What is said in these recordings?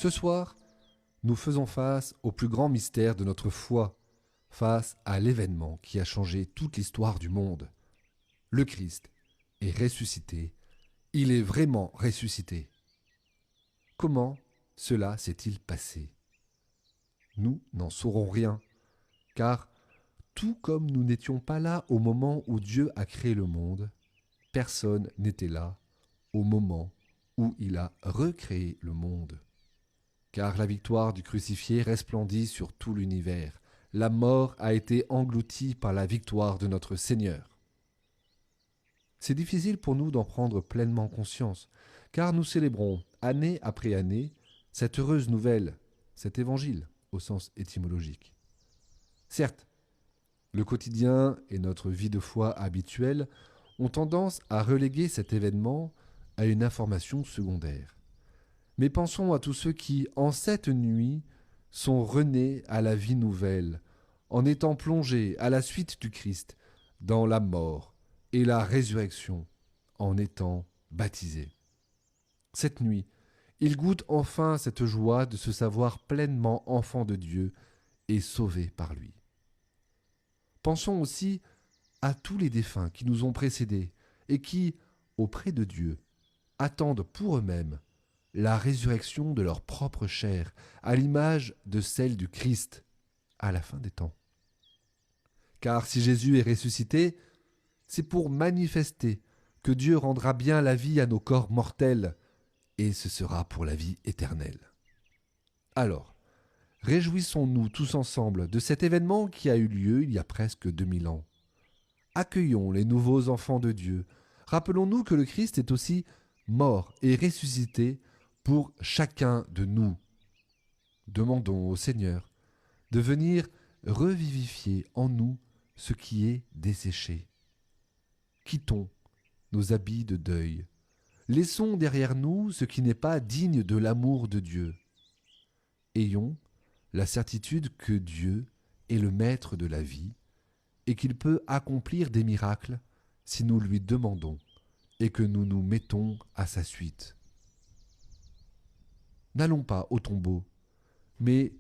Ce soir, nous faisons face au plus grand mystère de notre foi, face à l'événement qui a changé toute l'histoire du monde. Le Christ est ressuscité. Il est vraiment ressuscité. Comment cela s'est-il passé? Nous n'en saurons rien, car tout comme nous n'étions pas là au moment où Dieu a créé le monde, personne n'était là au moment où il a recréé le monde. Car la victoire du crucifié resplendit sur tout l'univers. La mort a été engloutie par la victoire de notre Seigneur. C'est difficile pour nous d'en prendre pleinement conscience, car nous célébrons année après année cette heureuse nouvelle, cet évangile au sens étymologique. Certes, le quotidien et notre vie de foi habituelle ont tendance à reléguer cet événement à une information secondaire. Mais pensons à tous ceux qui, en cette nuit, sont renés à la vie nouvelle, en étant plongés à la suite du Christ dans la mort et la résurrection, en étant baptisés. Cette nuit, ils goûtent enfin cette joie de se savoir pleinement enfants de Dieu et sauvés par lui. Pensons aussi à tous les défunts qui nous ont précédés et qui, auprès de Dieu, attendent pour eux-mêmes la résurrection de leur propre chair, à l'image de celle du Christ, à la fin des temps. Car si Jésus est ressuscité, c'est pour manifester que Dieu rendra bien la vie à nos corps mortels, et ce sera pour la vie éternelle. Alors, réjouissons-nous tous ensemble de cet événement qui a eu lieu il y a presque 2000 ans. Accueillons les nouveaux enfants de Dieu. Rappelons-nous que le Christ est aussi mort et ressuscité pour chacun de nous. Demandons au Seigneur de venir revivifier en nous ce qui est desséché. Quittons nos habits de deuil. Laissons derrière nous ce qui n'est pas digne de l'amour de Dieu. Ayons la certitude que Dieu est le maître de la vie et qu'il peut accomplir des miracles si nous lui demandons et que nous nous mettons à sa suite. N'allons pas au tombeau, mais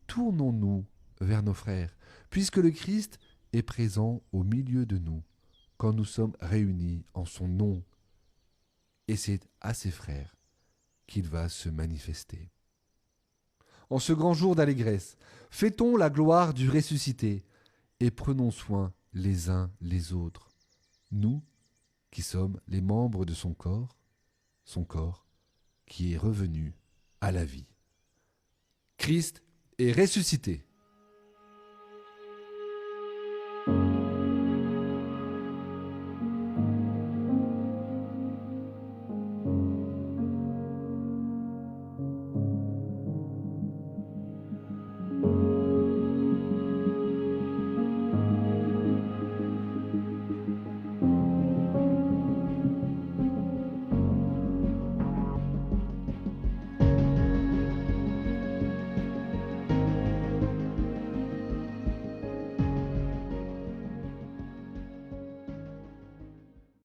tournons-nous vers nos frères, puisque le Christ est présent au milieu de nous quand nous sommes réunis en son nom. Et c'est à ses frères qu'il va se manifester. En ce grand jour d'allégresse, fêtons la gloire du ressuscité et prenons soin les uns les autres, nous qui sommes les membres de son corps qui est revenu à la vie. Christ est ressuscité.